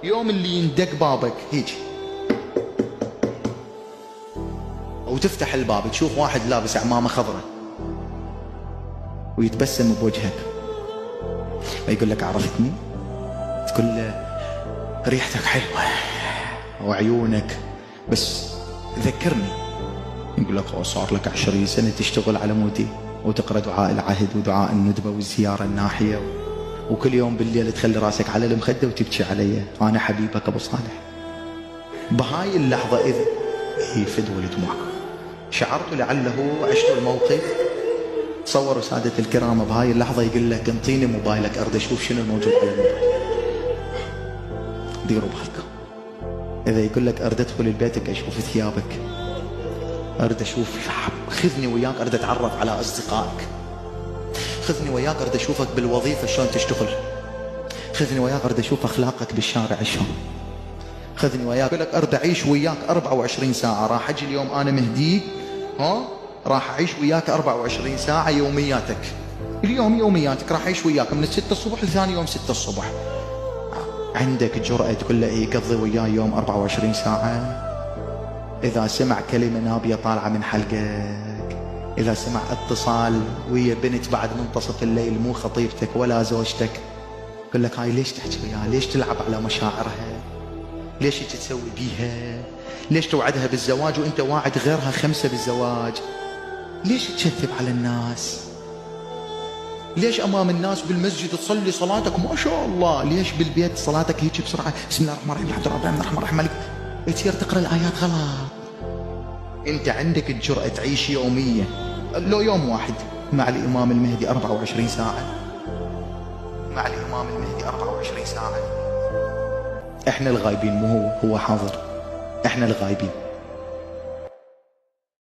يوم اللي يندق بابك هيك وتفتح الباب تشوف واحد لابس عمامة خضراء ويتبسم بوجهك ويقول لك عرفتني؟ تقول له ريحتك حلوة وعيونك بس ذكرني. يقول لك صار لك 20 سنة تشتغل على مودي وتقرأ دعاء العهد ودعاء الندبة والزيارة الناحية وكل يوم بالليل تخلي راسك على المخدة وتبكي علي. أنا حبيبك أبو صالح. بهاي اللحظة إذا يفدوا دموعك شعرت لعله عشت الموقف. تصوروا سادة الكرام بهاي اللحظة يقول لك انطيني موبايلك أرد أشوف شنو الموجود على الموبايل. ديروا بالكم. إذا يقول لك أرد أدخل لبيتك أشوف ثيابك، أرد أشوف، خذني وياك أرد أتعرف على أصدقائك، خذني وياك أرد أشوفك بالوظيفة شلون تشتغل، خذني وياك أرد أشوف أخلاقك بالشارع شلون، خذني وياك أقول لك أرد أعيش وياك 24 ساعة. راح أجي اليوم أنا مهديك راح أعيش وياك 24 ساعة يومياتك. اليوم يومياتك راح أعيش وياك من 6 الصبح لثاني يوم 6 الصبح. عندك جرأة تقول له إيه قضي وياي يوم 24 ساعة؟ إذا سمع كلمة نابية طالعة من حلقك، إذا سمع اتصال ويا بنت بعد منتصف الليل مو خطيبتك ولا زوجتك، يقول لك هاي ليش تحكي وياها؟ ليش تلعب على مشاعرها؟ ليش تسوي بيها؟ ليش توعدها بالزواج وانت واعد غيرها 5 بالزواج؟ ليش تكذب على الناس؟ ليش امام الناس بالمسجد تصلي صلاتك ما شاء الله، ليش بالبيت صلاتك هيك بسرعه بسم الله الرحمن الرحيم الحمد لله الرحمن الرحيم مالك تصير تقرا الايات غلط؟ انت عندك الجرأة تعيش يومية لو يوم واحد مع الامام المهدي 24 ساعة، مع الامام المهدي 24 ساعة. احنا الغايبين مو هو حاضر، احنا الغايبين.